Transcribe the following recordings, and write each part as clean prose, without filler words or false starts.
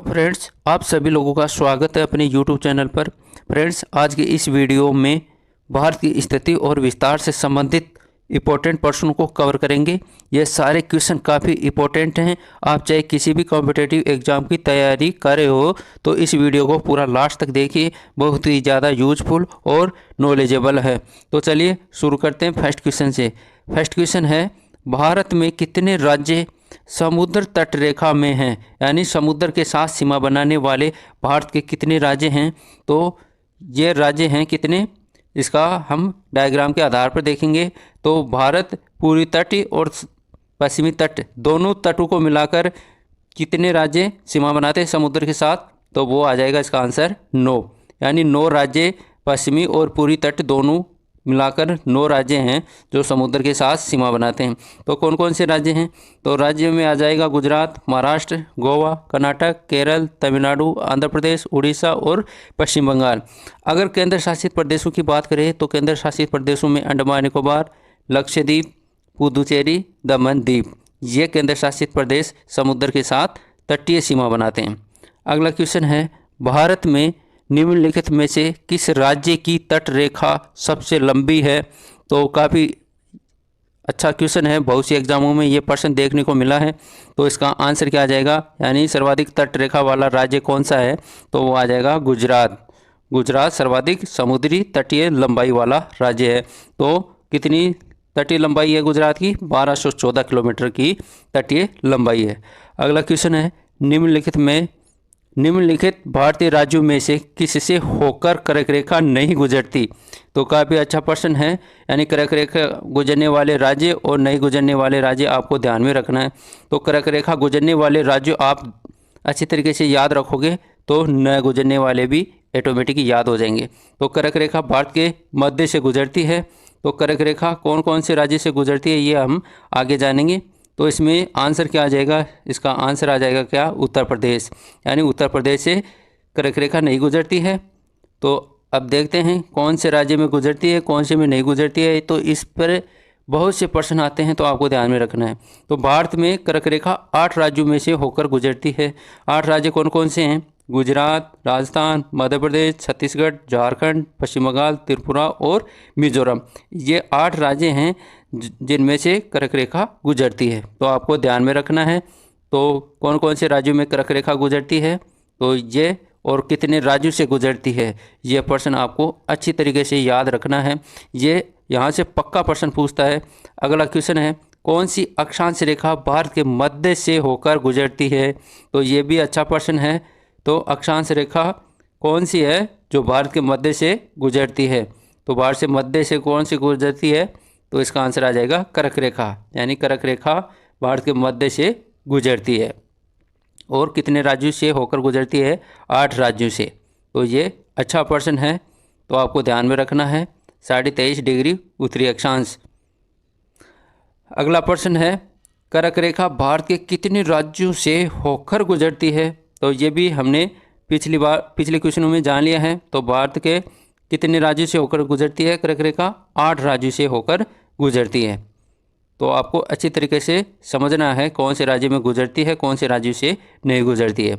Friends, आप सभी लोगों का स्वागत है अपने YouTube चैनल पर। फ्रेंड्स, आज की इस वीडियो में भारत की स्थिति और विस्तार से संबंधित इम्पोर्टेंट प्रश्नों को कवर करेंगे। ये सारे क्वेश्चन काफ़ी इम्पोर्टेंट हैं। आप चाहे किसी भी कॉम्पिटिटिव एग्जाम की तैयारी कर रहे हो तो इस वीडियो को पूरा लास्ट तक देखिए, बहुत ही ज़्यादा यूजफुल और नॉलेजेबल है। तो चलिए शुरू करते हैं फर्स्ट क्वेश्चन से। फर्स्ट क्वेश्चन है, भारत में कितने राज्य समुद्र तट रेखा में हैं? यानी समुद्र के साथ सीमा बनाने वाले भारत के कितने राज्य हैं? तो ये राज्य हैं कितने, इसका हम डायग्राम के आधार पर देखेंगे। तो भारत पूर्वी तट और पश्चिमी तट दोनों तटों को मिलाकर कितने राज्य सीमा बनाते हैं समुद्र के साथ? तो वो आ जाएगा इसका आंसर 9, यानी 9 राज्य पश्चिमी और पूर्वी तट दोनों मिलाकर 9 राज्य हैं जो समुद्र के साथ सीमा बनाते हैं। तो कौन कौन से राज्य हैं? तो राज्यों में आ जाएगा गुजरात, महाराष्ट्र, गोवा, कर्नाटक, केरल, तमिलनाडु, आंध्र प्रदेश, उड़ीसा और पश्चिम बंगाल। अगर केंद्र शासित प्रदेशों की बात करें तो केंद्र शासित प्रदेशों में अंडमान निकोबार, लक्षद्वीप, पुदुचेरी, दमन दीव, ये केंद्र शासित प्रदेश समुद्र के साथ तटीय सीमा बनाते हैं। अगला क्वेश्चन है, भारत में निम्नलिखित में से किस राज्य की तट रेखा सबसे लंबी है? तो काफ़ी अच्छा क्वेश्चन है, बहुत सी एग्जामों में ये प्रश्न देखने को मिला है। तो इसका आंसर क्या आ जाएगा, यानी सर्वाधिक तट रेखा वाला राज्य कौन सा है? तो वो आ जाएगा गुजरात। गुजरात सर्वाधिक समुद्री तटीय लंबाई वाला राज्य है। तो कितनी तटीय लंबाई है गुजरात की? 1214 किलोमीटर की तटीय लंबाई है। अगला क्वेश्चन है, निम्नलिखित भारतीय राज्यों में से किससे होकर कर्क रेखा नहीं गुजरती? तो काफ़ी अच्छा प्रश्न है, यानी कर्क रेखा गुजरने वाले राज्य और नहीं गुजरने वाले राज्य आपको ध्यान में रखना है। तो कर्क रेखा गुजरने वाले राज्य आप अच्छी तरीके से याद रखोगे तो न गुजरने वाले भी ऑटोमेटिक याद हो जाएंगे। तो कर्क रेखा भारत के मध्य से गुजरती है। तो कर्क रेखा कौन कौन से राज्य से गुजरती है ये हम आगे जानेंगे। तो इसमें आंसर क्या आ जाएगा, इसका आंसर आ जाएगा क्या, उत्तर प्रदेश। यानी उत्तर प्रदेश से कर्क रेखा नहीं गुजरती है। तो अब देखते हैं कौन से राज्य में गुजरती है, कौन से में नहीं गुजरती है। तो इस पर बहुत से प्रश्न आते हैं, तो आपको ध्यान में रखना है। तो भारत में कर्क रेखा 8 राज्यों में से होकर गुजरती है। 8 राज्य कौन कौन से हैं? गुजरात, राजस्थान, मध्य प्रदेश, छत्तीसगढ़, झारखंड, पश्चिम बंगाल, त्रिपुरा और मिजोरम। ये 8 राज्य हैं जिनमें से कर्क रेखा गुजरती है। तो आपको ध्यान में रखना है। तो कौन कौन से राज्यों में कर्क रेखा गुजरती है, तो ये और कितने राज्यों से गुजरती है, ये प्रश्न आपको अच्छी तरीके से याद रखना है। ये यहाँ से पक्का प्रश्न पूछता है। अगला क्वेश्चन है, कौन सी अक्षांश रेखा भारत के मध्य से होकर गुजरती है? तो ये भी अच्छा प्रश्न है। तो अक्षांश रेखा कौन सी है जो भारत के मध्य से गुजरती है? तो भारत से मध्य से कौन सी गुजरती है? तो इसका आंसर आ जाएगा कर्क रेखा। यानी कर्क रेखा भारत के मध्य से गुजरती है। और कितने राज्यों से होकर गुजरती है? 8 राज्यों से। तो ये अच्छा प्रश्न है, तो आपको ध्यान में रखना है। 23.5 डिग्री उत्तरी अक्षांश। अगला प्रश्न है, कर्क रेखा भारत के कितने राज्यों से होकर गुजरती है? तो ये भी हमने पिछले क्वेश्चनों में जान लिया है। तो भारत के कितने राज्यों से होकर गुजरती है कर्क रेखा? 8 राज्यों से होकर गुजरती है। तो आपको अच्छी तरीके से समझना है कौन से राज्य में गुजरती है, कौन से राज्यों से नहीं गुजरती है।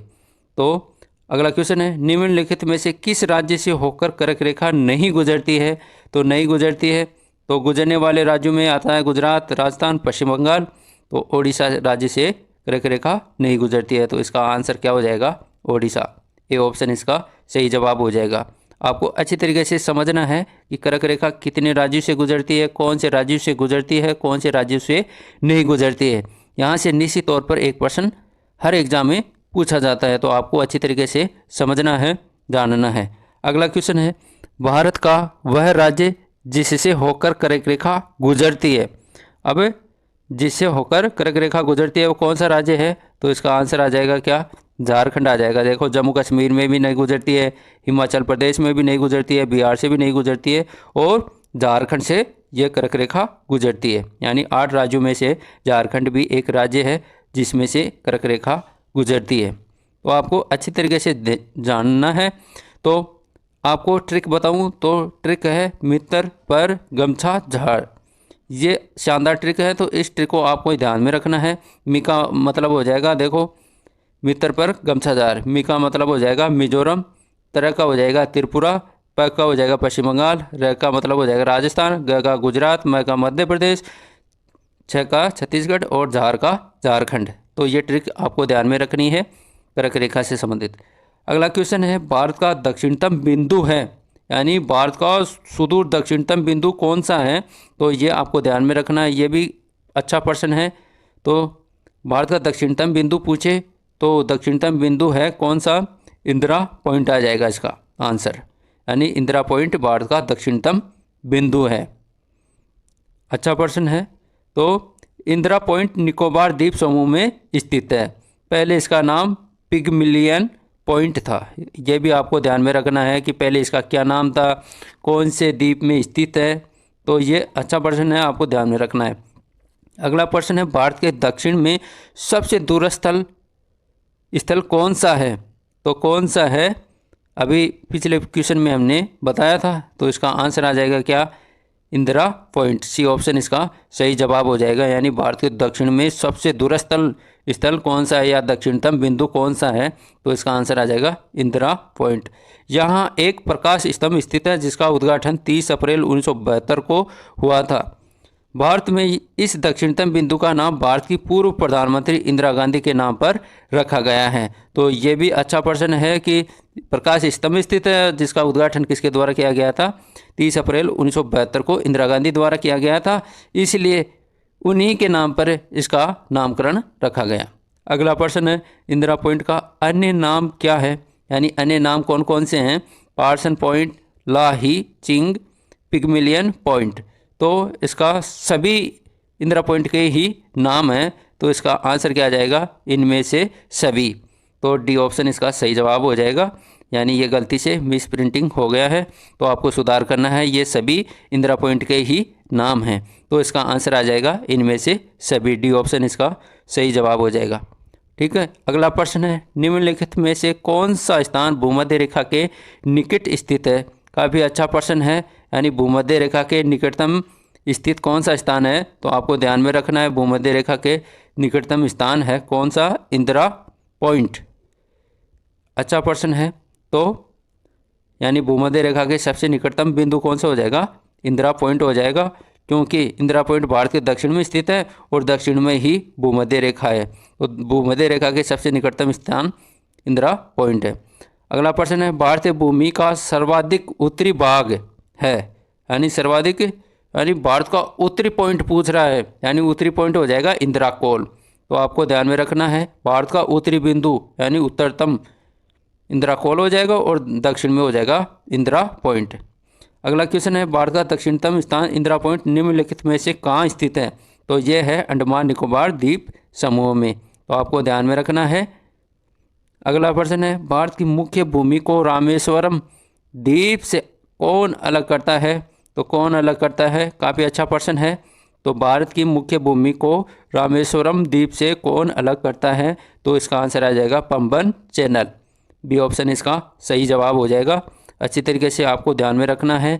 तो अगला क्वेश्चन है, निम्नलिखित में से किस राज्य से होकर कर्क रेखा नहीं गुजरती है? तो नहीं गुजरती है तो गुजरने वाले राज्यों में आता है गुजरात, राजस्थान, पश्चिम बंगाल। तो ओडिशा राज्य से कर्क रेखा नहीं गुजरती है। तो इसका आंसर क्या हो जाएगा? ओडिशा। ये ऑप्शन इसका सही जवाब हो जाएगा। आपको अच्छी तरीके से समझना है कि कर्क रेखा कितने राज्यों से गुजरती है, कौन से राज्यों से गुजरती है, कौन से राज्यों से नहीं गुजरती है। यहाँ से निश्चित तौर पर एक प्रश्न हर एग्जाम में पूछा जाता है। तो आपको अच्छी तरीके से समझना है, जानना है। अगला क्वेश्चन है, भारत का वह राज्य जिससे होकर कर्क रेखा गुजरती है। अब जिससे होकर कर्क रेखा गुजरती है वो कौन सा राज्य है? तो इसका आंसर आ जाएगा क्या? झारखंड आ जाएगा। देखो, जम्मू कश्मीर में भी नहीं गुजरती है, हिमाचल प्रदेश में भी नहीं गुजरती है, बिहार से भी नहीं गुजरती है और झारखंड से ये कर्क रेखा गुजरती है। यानी 8 राज्यों में से झारखंड भी एक राज्य है जिसमें से कर्क रेखा गुजरती है। तो आपको अच्छी तरीके से जानना है। तो आपको ट्रिक बताऊं तो ट्रिक है मित्र पर गमछा झाड़। ये शानदार ट्रिक है, तो इस ट्रिक को आपको ध्यान में रखना है। मी का मतलब हो जाएगा, देखो, मित्र पर गमछाजार। मी का मतलब हो जाएगा मिजोरम, तर का हो जाएगा त्रिपुरा, प का हो जाएगा पश्चिम बंगाल, र का मतलब हो जाएगा राजस्थान, ग का गुजरात, म का मध्य प्रदेश, छ का छत्तीसगढ़ और झार का झारखंड। तो ये ट्रिक आपको ध्यान में रखनी है कर्क रेखा से संबंधित। अगला क्वेश्चन है, भारत का दक्षिणतम बिंदु है, यानी भारत का सुदूर दक्षिणतम बिंदु कौन सा है, तो ये आपको ध्यान में रखना है। ये भी अच्छा प्रश्न है। तो भारत का दक्षिणतम बिंदु पूछे तो दक्षिणतम बिंदु है कौन सा, इंदिरा पॉइंट आ जाएगा इसका आंसर, यानी इंदिरा पॉइंट भारत का दक्षिणतम बिंदु है। अच्छा प्रश्न है। तो इंदिरा पॉइंट निकोबार द्वीप समूह में स्थित है। पहले इसका नाम पिगमिलियन पॉइंट था। यह भी आपको ध्यान में रखना है कि पहले इसका क्या नाम था, कौन से द्वीप में स्थित है। तो ये अच्छा प्रश्न है, आपको ध्यान में रखना है। अगला प्रश्न है, भारत के दक्षिण में सबसे दूरस्थ स्थल कौन सा है, तो कौन सा है, अभी पिछले क्वेश्चन में हमने बताया था। तो इसका आंसर आ जाएगा क्या, इंदिरा पॉइंट। सी ऑप्शन इसका सही जवाब हो जाएगा। यानी भारत के दक्षिण में सबसे दूरस्थ स्थल कौन सा है या दक्षिणतम बिंदु कौन सा है, तो इसका आंसर आ जाएगा इंदिरा पॉइंट। यहाँ एक प्रकाश स्तंभ स्थित है जिसका उद्घाटन 30 अप्रैल 1972 को हुआ था। भारत में इस दक्षिणतम बिंदु का नाम भारत की पूर्व प्रधानमंत्री इंदिरा गांधी के नाम पर रखा गया है। तो ये भी अच्छा प्रश्न है कि प्रकाश स्तंभ स्थित है जिसका उद्घाटन किसके द्वारा किया गया था, 30 अप्रैल 1972 को इंदिरा गांधी द्वारा किया गया था, इसलिए उन्हीं के नाम पर इसका नामकरण रखा गया। अगला प्रश्न है, इंदिरा पॉइंट का अन्य नाम क्या है, यानी अन्य नाम कौन कौन से हैं, पार्सन पॉइंट, लाही चिंग, पिगमिलियन पॉइंट। तो इसका सभी इंदिरा पॉइंट के ही नाम हैं, तो इसका आंसर क्या आ जाएगा, इनमें से सभी। तो डी ऑप्शन इसका सही जवाब हो जाएगा। यानी ये गलती से मिस प्रिंटिंग हो गया है, तो आपको सुधार करना है। ये सभी इंदिरा पॉइंट के ही नाम हैं, तो इसका आंसर आ जाएगा इनमें से सभी। डी ऑप्शन इसका सही जवाब हो जाएगा। ठीक है। अगला प्रश्न है, निम्नलिखित में से कौन सा स्थान भूमध्य रेखा के निकट स्थित है। काफ़ी अच्छा प्रश्न है, यानी भूमध्य रेखा के निकटतम स्थित कौन सा स्थान है, तो आपको ध्यान में रखना है। भूमध्य रेखा के निकटतम स्थान है कौन सा, इंदिरा पॉइंट। अच्छा प्रश्न है। तो यानी भूमध्य रेखा के सबसे निकटतम बिंदु कौन सा हो जाएगा, इंदिरा पॉइंट हो जाएगा, क्योंकि इंदिरा पॉइंट भारत के दक्षिण में स्थित है और दक्षिण में ही भूमध्य रेखा है। तो भूमध्य रेखा के सबसे निकटतम स्थान इंदिरा पॉइंट है। अगला प्रश्न है, भारतीय भूमि का सर्वाधिक उत्तरी भाग है, यानी सर्वाधिक, यानी भारत का उत्तरी पॉइंट पूछ रहा है, यानी उत्तरी पॉइंट हो जाएगा इंदिरा कोल। तो आपको ध्यान में रखना है, भारत का उत्तरी बिंदु यानी उत्तरतम इंदिरा कोल हो जाएगा और दक्षिण में हो जाएगा इंदिरा पॉइंट। अगला क्वेश्चन है, भारत का दक्षिणतम स्थान इंदिरा पॉइंट निम्नलिखित में से कहाँ स्थित है, तो यह है अंडमान निकोबार द्वीप समूह में। तो आपको ध्यान में रखना है। अगला प्रश्न है, भारत की मुख्य भूमि को रामेश्वरम द्वीप से कौन अलग करता है, तो कौन अलग करता है, काफ़ी अच्छा प्रश्न है। तो भारत की मुख्य भूमि को रामेश्वरम द्वीप से कौन अलग करता है, तो इसका आंसर आ जाएगा पंबन चैनल। बी ऑप्शन इसका सही जवाब हो जाएगा। अच्छी तरीके से आपको ध्यान में रखना है,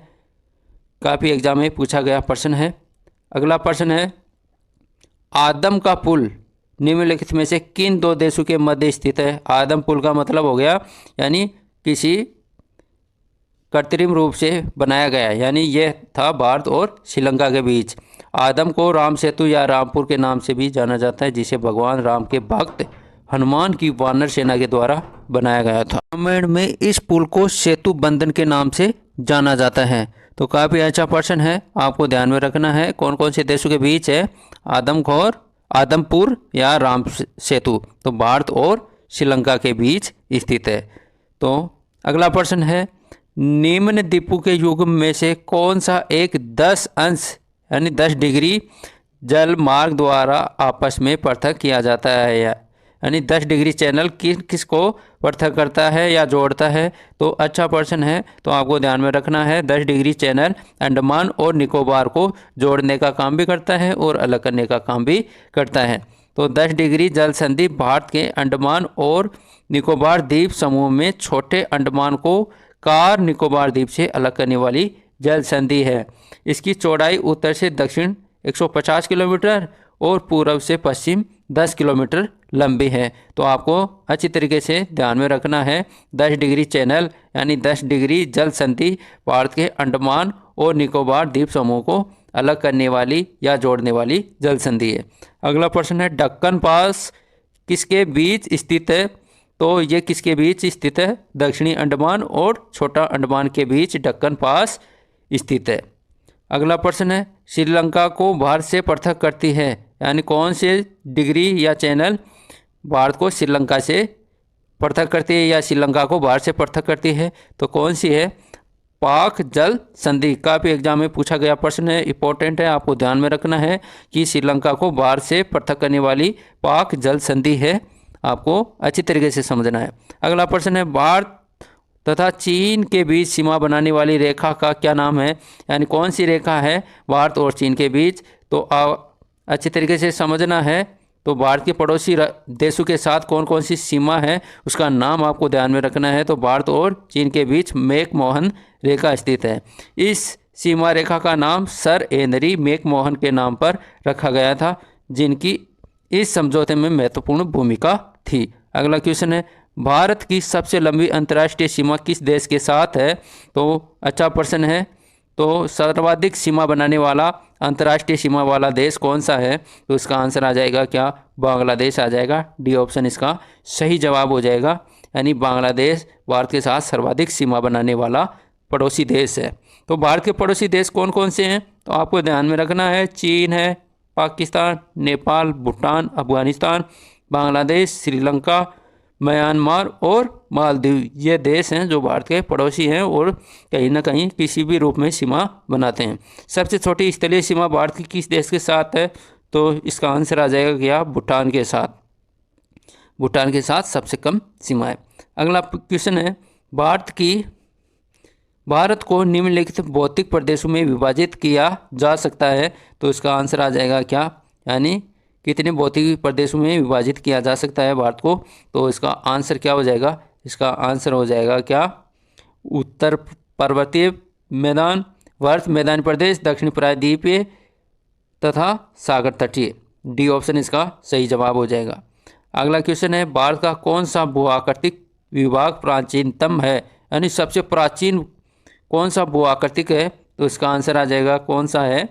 काफ़ी एग्जाम में पूछा गया प्रश्न है। अगला प्रश्न है, आदम का पुल निम्नलिखित में से किन दो देशों के मध्य स्थित है। आदम पुल का मतलब हो गया यानी किसी कृत्रिम रूप से बनाया गया, यानी यह था भारत और श्रीलंका के बीच। आदम को राम सेतु या रामपुर के नाम से भी जाना जाता है, जिसे भगवान राम के भक्त हनुमान की वानर सेना के द्वारा बनाया गया था। रामायण में इस पुल को सेतु बंधन के नाम से जाना जाता है। तो काफ़ी अच्छा प्रश्न है, आपको ध्यान में रखना है कौन कौन से देशों के बीच है आदमपुर या राम सेतु, तो भारत और श्रीलंका के बीच स्थित है। तो अगला प्रश्न है, निम्न द्वीपों के युग्म में से कौन सा एक 10 अंश यानी 10 डिग्री जल मार्ग द्वारा आपस में पृथक किया जाता है, यानी 10 डिग्री चैनल किसको पृथक करता है या जोड़ता है। तो अच्छा प्रश्न है, तो आपको ध्यान में रखना है 10 डिग्री चैनल अंडमान और निकोबार को जोड़ने का काम भी करता है और अलग करने का काम भी करता है। तो 10 डिग्री जल संधि भारत के अंडमान और निकोबार द्वीप समूह में छोटे अंडमान को कार निकोबार द्वीप से अलग करने वाली जल संधि है। इसकी चौड़ाई उत्तर से दक्षिण 150 किलोमीटर और पूर्व से पश्चिम 10 किलोमीटर लंबी है। तो आपको अच्छी तरीके से ध्यान में रखना है 10 डिग्री चैनल यानी 10 डिग्री जल संधि भारत के अंडमान और निकोबार द्वीप समूह को अलग करने वाली या जोड़ने वाली जल संधि है। अगला प्रश्न है दक्कन पास किसके बीच स्थित है? तो ये किसके बीच स्थित है? दक्षिणी अंडमान और छोटा अंडमान के बीच दक्कन पास स्थित है। अगला प्रश्न है श्रीलंका को भारत से पृथक करती है, यानी कौन से डिग्री या चैनल भारत को श्रीलंका से पृथक करती है या श्रीलंका को भारत से पृथक करती है? तो कौन सी है? पाक जल संधि। काफ़ी एग्जाम में पूछा गया प्रश्न है, इंपॉर्टेंट है, आपको ध्यान में रखना है कि श्रीलंका को भारत से पृथक करने वाली पाक जल संधि है, आपको अच्छी तरीके से समझना है। अगला प्रश्न है भारत तथा चीन के बीच सीमा बनाने वाली रेखा का क्या नाम है? यानी कौन सी रेखा है भारत और चीन के बीच? तो अच्छी तरीके से समझना है। तो भारत के पड़ोसी देशों के साथ कौन कौन सी सीमा है उसका नाम आपको ध्यान में रखना है। तो भारत और चीन के बीच मैकमोहन रेखा स्थित है। इस सीमा रेखा का नाम सर हेनरी मैकमोहन के नाम पर रखा गया था, जिनकी इस समझौते में महत्वपूर्ण भूमिका थी। अगला क्वेश्चन है भारत की सबसे लंबी अंतर्राष्ट्रीय सीमा किस देश के साथ है? तो अच्छा प्रश्न है। तो सर्वाधिक सीमा बनाने वाला अंतर्राष्ट्रीय सीमा वाला देश कौन सा है? तो इसका आंसर आ जाएगा क्या? बांग्लादेश आ जाएगा। डी ऑप्शन इसका सही जवाब हो जाएगा, यानी बांग्लादेश भारत के साथ सर्वाधिक सीमा बनाने वाला पड़ोसी देश है। तो भारत के पड़ोसी देश कौन कौन से हैं? तो आपको ध्यान में रखना है चीन है, पाकिस्तान, नेपाल, भूटान, अफगानिस्तान, बांग्लादेश, श्रीलंका, म्यांमार और मालदीव, ये देश हैं जो भारत के पड़ोसी हैं और कहीं ना कहीं किसी भी रूप में सीमा बनाते हैं। सबसे छोटी स्थलीय सीमा भारत की किस देश के साथ है? तो इसका आंसर आ जाएगा क्या? भूटान के साथ। भूटान के साथ सबसे कम सीमा है। अगला क्वेश्चन है भारत को निम्नलिखित भौतिक प्रदेशों में विभाजित किया जा सकता है। तो इसका आंसर आ जाएगा क्या? यानी कितने भौतिक प्रदेशों में विभाजित किया जा सकता है भारत को? तो इसका आंसर क्या हो जाएगा? इसका आंसर हो जाएगा क्या? उत्तर पर्वतीय मैदान, वर्ष मैदानी प्रदेश, दक्षिण प्रायद्वीपीय तथा सागर तटीय। डी ऑप्शन इसका सही जवाब हो जाएगा। अगला क्वेश्चन है भारत का कौन सा भूआकृतिक विभाग प्राचीनतम है? यानी सबसे प्राचीन कौन सा भूआकृतिक है? तो इसका आंसर आ जाएगा कौन सा है?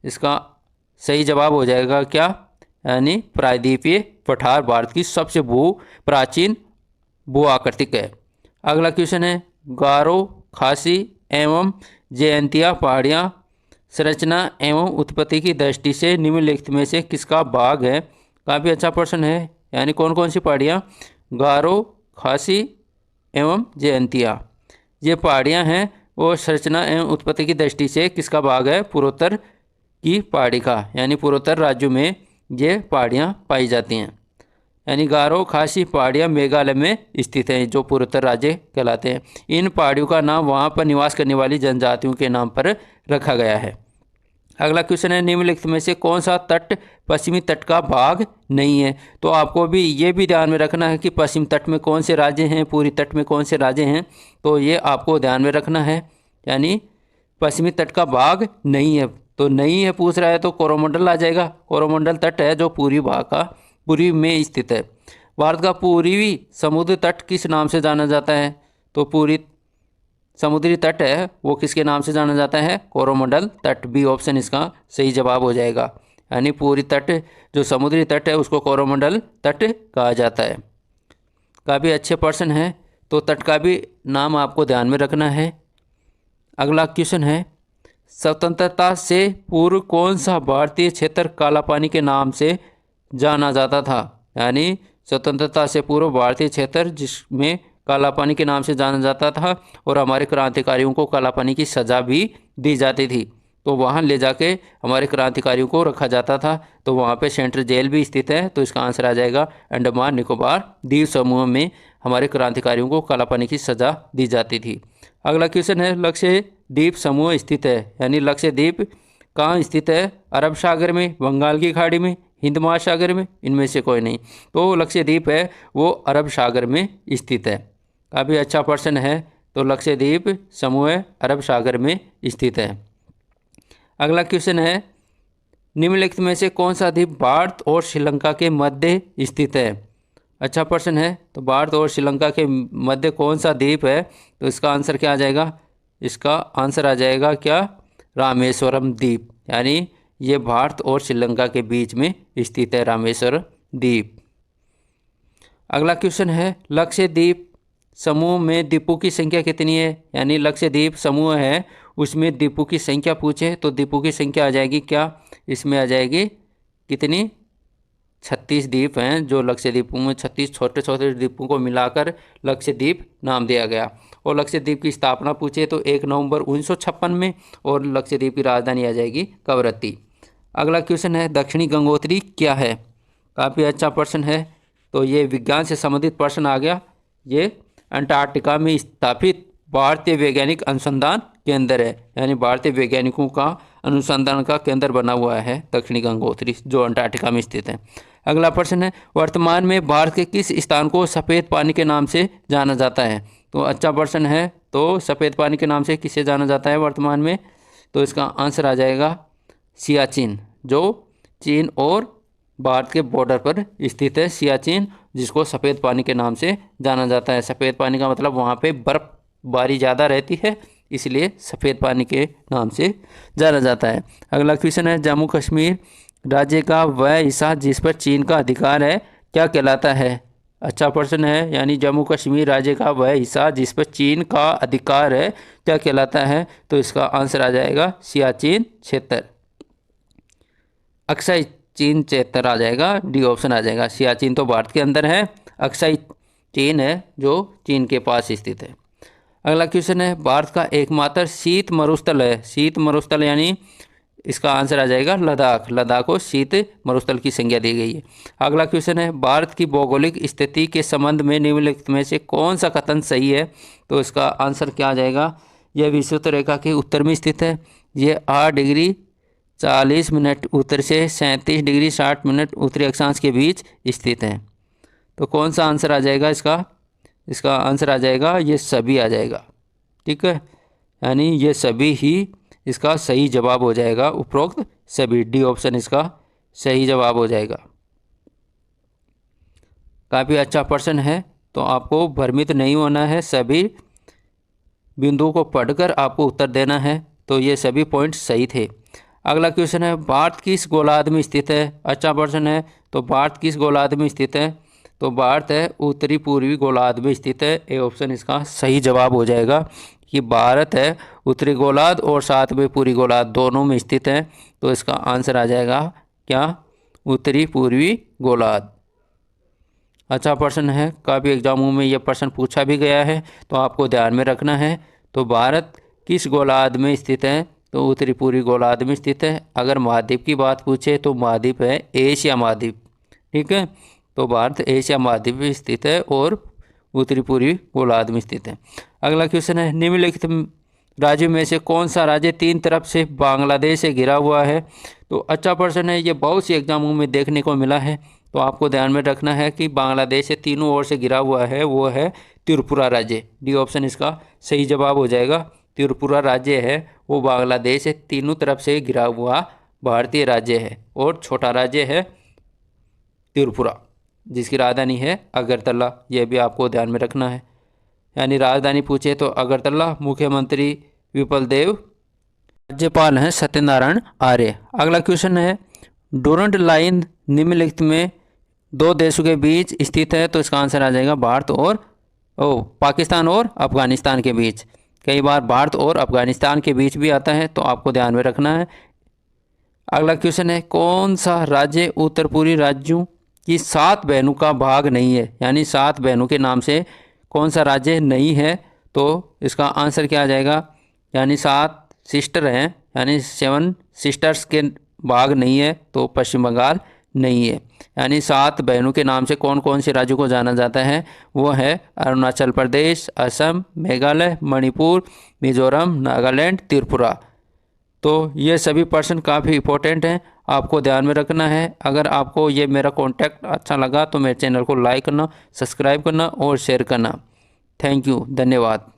इसका सही जवाब हो जाएगा क्या? यानी प्रायद्वीपीय पठार भारत की सबसे प्राचीन भूआकृतिक है। अगला क्वेश्चन है गारो, खासी एवं जयंतिया पहाड़ियाँ संरचना एवं उत्पत्ति की दृष्टि से निम्नलिखित में से किसका भाग है? काफ़ी अच्छा प्रश्न है। यानी कौन कौन सी पहाड़ियाँ? गारो, खासी एवं जयंतिया, ये पहाड़ियाँ हैं वो संरचना एवं उत्पत्ति की दृष्टि से किसका भाग है? पूर्वोत्तर की पहाड़ी का, यानी पूर्वोत्तर राज्यों में ये पहाड़ियाँ पाई जाती हैं। यानी गारो खासी पहाड़ियाँ मेघालय में स्थित हैं, जो पूर्वोत्तर राज्य कहलाते हैं। इन पहाड़ियों का नाम वहाँ पर निवास करने वाली जनजातियों के नाम पर रखा गया है। अगला क्वेश्चन है निम्नलिखित में से कौन सा तट पश्चिमी तट का भाग नहीं है? तो आपको भी ये भी ध्यान में रखना है कि पश्चिम तट में कौन से राज्य हैं, पूरी तट में कौन से राज्य हैं, तो ये आपको ध्यान में रखना है। यानी पश्चिमी तट का भाग नहीं है, तो नहीं है पूछ रहा है तो कोरोमंडल आ जाएगा। कोरोमंडल तट है जो पूर्वी में स्थित है। भारत का पूर्वी समुद्र तट किस नाम से जाना जाता है? तो पूरी समुद्री तट है वो किसके नाम से जाना जाता है? कोरोमंडल तट। बी ऑप्शन इसका सही जवाब हो जाएगा। यानी पूरी तट जो समुद्री तट है उसको कोरोमंडल तट कहा जाता है। काफ़ी अच्छे प्रश्न है, तो तट का भी नाम आपको ध्यान में रखना है। अगला क्वेश्चन है स्वतंत्रता से पूर्व कौन सा भारतीय क्षेत्र काला पानी के नाम से जाना जाता था? यानी स्वतंत्रता से पूर्व भारतीय क्षेत्र जिसमें काला पानी के नाम से जाना जाता था और हमारे क्रांतिकारियों को काला पानी की सज़ा भी दी जाती थी, तो वहाँ ले जाके हमारे क्रांतिकारियों को रखा जाता था। तो वहाँ पे सेंट्रल जेल भी स्थित है। तो इसका आंसर आ जाएगा अंडमान निकोबार द्वीप समूह में हमारे क्रांतिकारियों को काला पानी की सज़ा दी जाती थी। अगला क्वेश्चन है लक्षद्वीप समूह स्थित है, यानी लक्षद्वीप कहाँ स्थित है? अरब सागर में, बंगाल की खाड़ी में, हिंद महासागर में, इनमें से कोई नहीं। तो लक्षद्वीप है वो अरब सागर में स्थित है। काफ़ी अच्छा प्रश्न है। तो लक्षद्वीप समूह अरब सागर में स्थित है। अगला क्वेश्चन है निम्नलिखित में से कौन सा द्वीप भारत और श्रीलंका के मध्य स्थित है? अच्छा प्रश्न है। तो भारत और श्रीलंका के मध्य कौन सा द्वीप है? तो इसका आंसर क्या आ जाएगा? इसका आंसर आ जाएगा क्या? रामेश्वरम द्वीप। यानी ये भारत और श्रीलंका के बीच में स्थित है रामेश्वरम द्वीप। अगला क्वेश्चन है, लक्षद्वीप समूह में द्वीपों की संख्या कितनी है? यानी लक्षद्वीप समूह है, उसमें द्वीपों की संख्या पूछे तो द्वीपों की संख्या आ जाएगी क्या? इसमें आ जाएगी कितनी? 36 द्वीप हैं, जो लक्षद्वीपों में 36 छोटे छोटे द्वीपों को मिलाकर लक्षद्वीप नाम दिया गया। और लक्षद्वीप की स्थापना पूछे तो 1 नवंबर 1956 में, और लक्षद्वीप की राजधानी आ जाएगी कवरत्ती। अगला क्वेश्चन है, दक्षिणी गंगोत्री क्या है? काफ़ी अच्छा प्रश्न है। तो ये विज्ञान से संबंधित प्रश्न आ गया। ये अंटार्कटिका में स्थापित भारतीय वैज्ञानिक अनुसंधान केंद्र है, यानी भारतीय वैज्ञानिकों का अनुसंधान का केंद्र बना हुआ है दक्षिणी गंगोत्री, जो अंटार्कटिका में स्थित है। अगला प्रश्न है, वर्तमान में भारत के किस स्थान को सफ़ेद पानी के नाम से जाना जाता है? तो अच्छा प्रश्न है। तो सफ़ेद पानी के नाम से किसे जाना जाता है वर्तमान में? तो इसका आंसर आ जाएगा सियाचिन, जो चीन और भारत के बॉर्डर पर स्थित है सियाचिन, जिसको सफ़ेद पानी के नाम से जाना जाता है। सफ़ेद पानी का मतलब वहाँ पे बर्फबारी ज़्यादा रहती है, इसलिए सफ़ेद पानी के नाम से जाना जाता है। अगला क्वेश्चन है, जम्मू कश्मीर राज्य का वह हिस्सा जिस पर चीन का अधिकार है क्या कहलाता है? अच्छा प्रश्न है। यानी जम्मू कश्मीर राज्य का वह हिस्सा जिस पर चीन का अधिकार है क्या कहलाता है? तो इसका आंसर आ जाएगा सियाचिन क्षेत्र, अक्साई चीन क्षेत्र आ जाएगा। डी ऑप्शन आ जाएगा। सियाचिन तो भारत के अंदर है, अक्साई चीन है जो चीन के पास स्थित है। अगला क्वेश्चन है, भारत का एकमात्र शीत मरुस्थल है। शीत मरुस्थल यानी इसका आंसर आ जाएगा लद्दाख। लद्दाख को शीत मरुस्थल की संज्ञा दी गई है। अगला क्वेश्चन है, भारत की भौगोलिक स्थिति के संबंध में निम्नलिखित में से कौन सा कथन सही है? तो इसका आंसर क्या आ जाएगा? यह विषुवत रेखा के उत्तर में स्थित है। ये 8 डिग्री 40 मिनट उत्तर से 37 डिग्री 60 मिनट उत्तरी अक्षांश के बीच स्थित है। तो कौन सा आंसर आ जाएगा इसका? इसका आंसर आ जाएगा ये सभी आ जाएगा। ठीक है, यानी ये सभी ही इसका सही जवाब हो जाएगा। उपरोक्त सभी, डी ऑप्शन इसका सही जवाब हो जाएगा। काफ़ी अच्छा प्रश्न है, तो आपको भ्रमित नहीं होना है। सभी बिंदुओं को पढ़कर आपको उत्तर देना है। तो ये सभी पॉइंट सही थे। अगला क्वेश्चन है, भारत किस गोलार्ध में स्थित है? अच्छा प्रश्न है। तो भारत किस गोलार्ध में स्थित है? तो भारत है उत्तरी पूर्वी गोलार्ध में स्थित है। ए ऑप्शन इसका सही जवाब हो जाएगा कि भारत है उत्तरी गोलार्ध और साथ में पूर्वी गोलार्ध दोनों में स्थित है। तो इसका आंसर आ जाएगा क्या? उत्तरी पूर्वी गोलार्ध। अच्छा प्रश्न है, काफ़ी एग्जामों में यह प्रश्न पूछा भी गया है, तो आपको ध्यान में रखना है। तो भारत किस गोलार्ध में स्थित है? तो उत्तरी पूर्वी गोलार्ध में स्थित है। अगर महाद्वीप की बात पूछे तो महाद्वीप है एशिया महाद्वीप। ठीक है, तो भारत एशिया महाद्वीप में स्थित है और उत्तरी पूर्वी गोलार्ध में स्थित है। अगला क्वेश्चन है, निम्नलिखित राज्यों में से कौन सा राज्य 3 तरफ से बांग्लादेश से घिरा हुआ है? तो अच्छा प्रश्न है, ये बहुत सी एग्जामों में देखने को मिला है। तो आपको ध्यान में रखना है कि बांग्लादेश से तीनों ओर से घिरा हुआ है, वो है त्रिपुरा राज्य। डी ऑप्शन इसका सही जवाब हो जाएगा। त्रिपुरा राज्य है वो बांग्लादेश से तीनों तरफ से घिरा हुआ भारतीय राज्य है, और छोटा राज्य है त्रिपुरा, जिसकी राजधानी है अगरतला। यह भी आपको ध्यान में रखना है। यानी राजधानी पूछे तो अगरतला, मुख्यमंत्री विपल देव, राज्यपाल हैं सत्यनारायण आर्य। अगला क्वेश्चन है, डोरंट लाइन निम्नलिखित में 2 देशों के बीच स्थित है। तो इसका आंसर आ जाएगा भारत और पाकिस्तान और अफगानिस्तान के बीच। कई बार भारत और अफगानिस्तान के बीच भी आता है, तो आपको ध्यान में रखना है। अगला क्वेश्चन है, कौन सा राज्य उत्तर पूर्वी राज्यों की 7 बहनों का भाग नहीं है? यानी 7 बहनों के नाम से कौन सा राज्य नहीं है? तो इसका आंसर क्या आ जाएगा? यानी 7 सिस्टर हैं, यानी 7 सिस्टर्स के भाग नहीं है, तो पश्चिम बंगाल नहीं है। यानी 7 बहनों के नाम से कौन कौन से राज्यों को जाना जाता है? वो है अरुणाचल प्रदेश, असम, मेघालय, मणिपुर, मिजोरम, नागालैंड, त्रिपुरा। तो ये सभी प्रश्न काफ़ी इंपॉर्टेंट हैं, आपको ध्यान में रखना है। अगर आपको ये मेरा कॉन्टैक्ट अच्छा लगा तो मेरे चैनल को लाइक करना, सब्सक्राइब करना और शेयर करना। थैंक यू, धन्यवाद।